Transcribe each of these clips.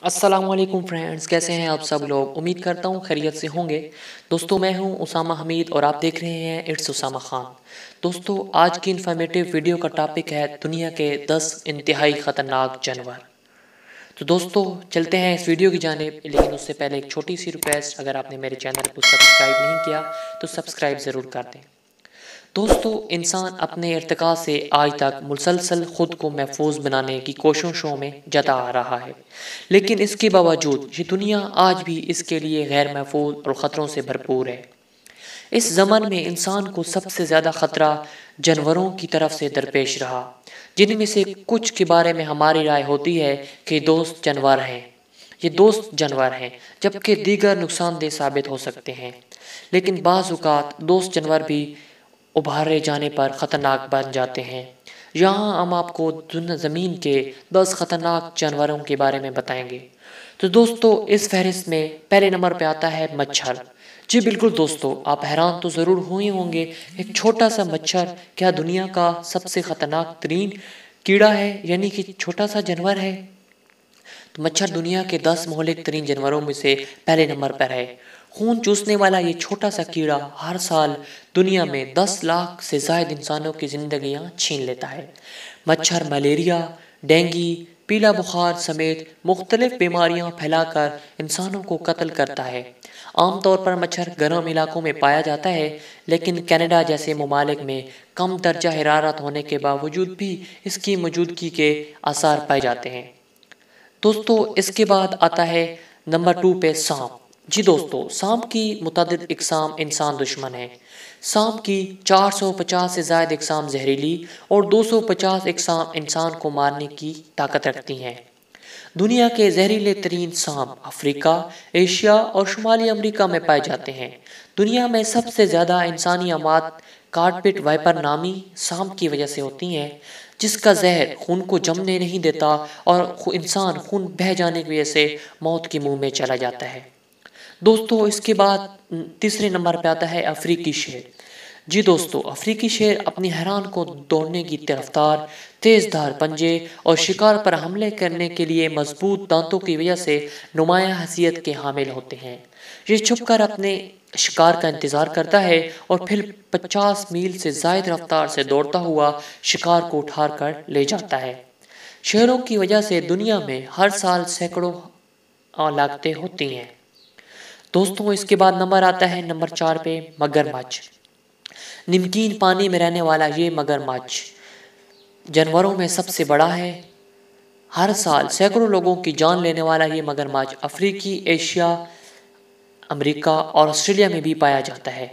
السلام علیکم فرینڈز، کیسے ہیں آپ سب لوگ؟ امید کرتا ہوں خیریت سے ہوں گے۔ دوستو میں ہوں اسامہ حمید اور آپ دیکھ رہے ہیں اٹس اسامہ خان۔ دوستو آج کی انفارمیٹیو ویڈیو کا ٹاپک ہے دنیا کے 10 انتہائی خطرناک جانور۔ تو دوستو چلتے ہیں اس ویڈیو کی جانب، لیکن اس سے پہلے ایک چھوٹی سی ریکویسٹ، اگر آپ نے میرے چینل کو سبسکرائب نہیں کیا تو سبسکرائب ضرور کر دیں۔ دوستو انسان اپنے ارتقاء سے آج تک مسلسل خود کو محفوظ بنانے کی کوششوں میں جتا آ رہا ہے، لیکن اس کے باوجود یہ دنیا آج بھی اس کے لیے غیر محفوظ اور خطروں سے بھرپور ہے۔ اس زمن میں انسان کو سب سے زیادہ خطرہ جانوروں کی طرف سے درپیش رہا، جن میں سے کچھ کے بارے میں ہماری رائے ہوتی ہے کہ دوست جانور ہیں، یہ دوست جانور ہیں، جبکہ دیگر نقصان دہ ثابت ہو سکتے ہیں۔ لیکن بعض اوقات دوست جانور بھی ابھارے جانے پر خطرناک بن جاتے ہیں۔ یہاں ہم آپ کو زمین کے 10 خطرناک جانوروں کے بارے میں بتائیں گے۔ تو دوستو اس فہرست میں پہلے نمبر پہ آتا ہے مچھر۔ جی بالکل دوستو، آپ حیران تو ضرور ہوئے ہوں گے، ایک چھوٹا سا مچھر کیا دنیا کا سب سے خطرناک ترین کیڑا ہے، یعنی کہ چھوٹا سا جانور ہے؟ تو مچھر دنیا کے 10 مہلک ترین جانوروں میں سے پہلے نمبر پر ہے۔ خون چوسنے والا یہ چھوٹا سا کیڑا ہر سال دنیا میں 10 لاکھ سے زائد انسانوں کی زندگیاں چھین لیتا ہے۔ مچھر ملیریا، ڈینگی، پیلا بخار سمیت مختلف بیماریاں پھیلا کر انسانوں کو قتل کرتا ہے۔ عام طور پر مچھر گرم علاقوں میں پایا جاتا ہے، لیکن کینیڈا جیسے ممالک میں کم درجہ حرارت ہونے کے باوجود بھی اس کی موجودگی کے آثار پائے جاتے ہیں۔ دوستو اس کے بعد آتا ہے نمبر 2 پہ سانپ۔ جی دوستو، سانپ کی متعدد اقسام انسان دشمن ہیں۔ سانپ کی 450 سے زائد اقسام زہریلی اور 250 اقسام انسان کو مارنے کی طاقت رکھتی ہیں۔ دنیا کے زہریلے ترین سانپ افریقہ، ایشیا اور شمالی امریکہ میں پائے جاتے ہیں۔ دنیا میں سب سے زیادہ انسانی اموات کارپیٹ وائپر نامی سانپ کی وجہ سے ہوتی ہیں، جس کا زہر خون کو جمنے نہیں دیتا اور انسان خون بہہ جانے کی وجہ سے موت کے منہ میں چلا جاتا ہے۔ دوستو اس کے بعد تیسرے نمبر پہ آتا ہے افریقی شیر۔ جی دوستو، افریقی شیر اپنی حیران کو دوڑنے کی رفتار، تیز دھار پنجے اور شکار پر حملے کرنے کے لیے مضبوط دانتوں کی وجہ سے نمایاں حیثیت کے حامل ہوتے ہیں۔ یہ چھپ کر اپنے شکار کا انتظار کرتا ہے اور پھر 50 میل سے زائد رفتار سے دوڑتا ہوا شکار کو اٹھا کر لے جاتا ہے۔ شیروں کی وجہ سے دنیا میں ہر سال سینکڑوں ہلاکتیں ہوتی ہیں۔ دوستوں اس کے بعد نمبر آتا ہے نمبر 4 پہ مگرمچھ۔ نمکین پانی میں رہنے والا یہ مگرمچھ جانوروں میں سب سے بڑا ہے۔ ہر سال سینکڑوں لوگوں کی جان لینے والا یہ مگرمچھ افریقی، ایشیا، امریکہ اور آسٹریلیا میں بھی پایا جاتا ہے۔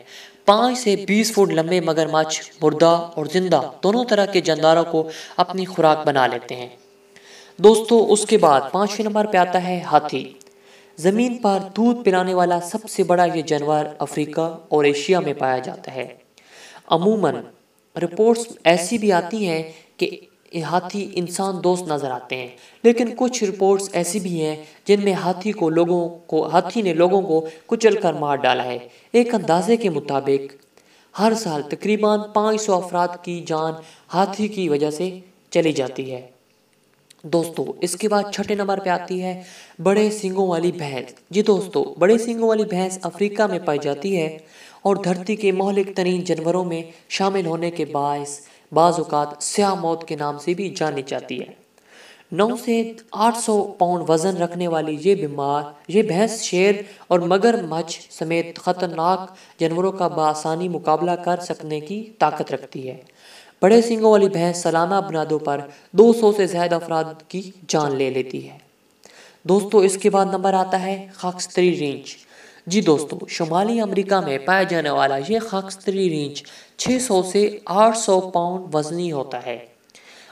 5 سے 20 فٹ لمبے مگرمچھ مردہ اور زندہ دونوں طرح کے جانداروں کو اپنی خوراک بنا لیتے ہیں۔ دوستو اس کے بعد 5ویں نمبر پہ آتا ہے ہاتھی۔ زمین پر دودھ پلانے والا سب سے بڑا یہ جانور افریقہ اور ایشیا میں پایا جاتا ہے۔ عموماً رپورٹس ایسی بھی آتی ہیں کہ ہاتھی انسان دوست نظر آتے ہیں، لیکن کچھ رپورٹس ایسی بھی ہیں جن میں ہاتھی نے لوگوں کو کچل کر مار ڈالا ہے۔ ایک اندازے کے مطابق ہر سال تقریباً 500 افراد کی جان ہاتھی کی وجہ سے چلی جاتی ہے۔ دوستو اس کے بعد 6 نمبر پہ آتی ہے بڑے سینگوں والی بھینس۔ جی دوستو، بڑے سینگوں والی بھینس افریقہ میں پائی جاتی ہے اور دھرتی کے مہلک ترین جانوروں میں شامل ہونے کے باعث بعض اوقات سیاہ موت کے نام سے بھی جانی جاتی ہے۔ 9 سے 800 پاؤنڈ وزن رکھنے والی یہ بھینس شیر اور مگرمچھ سمیت خطرناک جانوروں کا بآسانی مقابلہ کر سکنے کی طاقت رکھتی ہے۔ بڑے سینگوں والی بھینس سالانہ بنیادوں پر 200 سے زائد افراد کی جان لے لیتی ہے۔ دوستو اس کے بعد نمبر آتا ہے خاکستری ریچھ۔ جی دوستو، شمالی امریکہ میں پایا جانے والا یہ خاکستری ریچھ 600 سے 800 پاؤنڈ وزنی ہوتا ہے،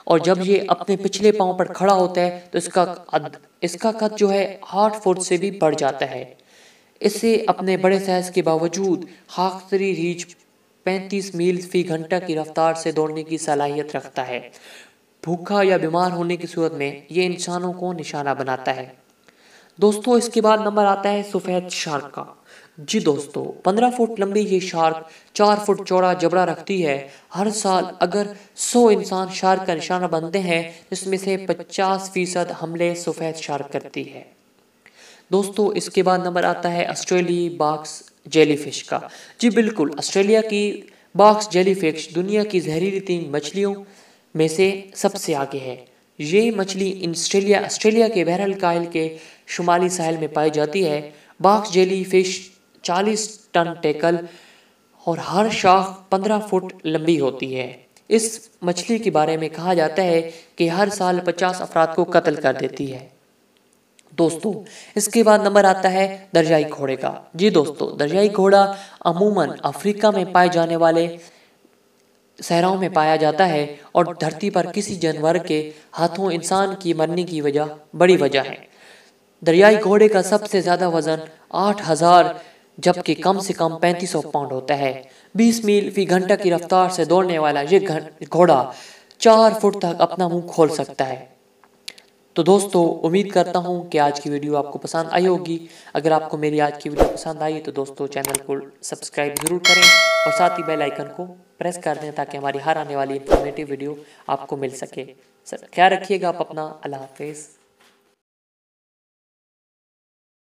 اور جب یہ اپنے پچھلے پاؤں پر کھڑا ہوتا ہے تو اس کا قد جو ہے 8 فٹ سے بھی بڑھ جاتا ہے۔ اسے اپنے بڑے سائز کے باوجود خاکستری ریچھ 35 میل فی گھنٹہ کی رفتار سے دوڑنے کی صلاحیت رکھتا ہے۔ بھوکا یا بیمار ہونے کی صورت میں یہ انسانوں کو نشانہ بناتا ہے۔ دوستو اس کے بعد نمبر آتا ہے سفید شارک کا۔ جی دوستو، 15 فٹ لمبی یہ شارک 4 فٹ چوڑا جبڑا رکھتی ہے۔ ہر سال اگر 100 انسان شارک کا نشانہ بنتے ہیں، اس میں سے 50% حملے سفید شارک کرتی ہے۔ دوستو اس کے بعد نمبر آتا ہے آسٹریلی باکس جیلی فش کا۔ جی بالکل، آسٹریلیا کی باکس جیلی فش دنیا کی زہریلی 3 مچھلیوں میں سے سب سے آگے ہے۔ یہ مچھلی آسٹریلیا کے بحر الکاہل کے شمالی ساحل میں پائی جاتی ہے۔ Box jellyfish 40 tentacle اور ہر شاخ 15 فٹ لمبی ہوتی ہے۔ اس مچھلی کے بارے میں کہا جاتا ہے کہ ہر سال 50 افراد کو قتل کر دیتی ہے۔ دوستو اس کے بعد نمبر آتا ہے دریائی گھوڑے کا۔ جی دوستو، دریائی گھوڑا عموماً افریقہ میں پائے جانے والے صحراؤں میں پایا جاتا ہے اور دھرتی پر کسی جانور کے ہاتھوں انسان کی مرنے کی بڑی وجہ ہے۔ دریائی گھوڑے کا سب سے زیادہ وزن 8000 جبکہ کم سے کم 3500 پاؤنڈ ہوتا ہے۔ 20 میل فی گھنٹہ کی رفتار سے دوڑنے والا یہ گھوڑا 4 فٹ تک اپنا منہ کھول سکتا ہے۔ تو دوستو امید کرتا ہوں کہ آج کی ویڈیو آپ کو پسند آئی ہوگی۔ اگر آپ کو میری آج کی ویڈیو پسند آئی تو دوستو چینل کو سبسکرائب ضرور کریں اور ساتھ ہی بیل آئیکن کو پریس کر دیں تاکہ ہماری ہر آنے والی انفارمیٹیو ویڈیو آپ کو مل سکے۔ خیال رکھیے گا آپ اپنا۔ اللہ حافظ۔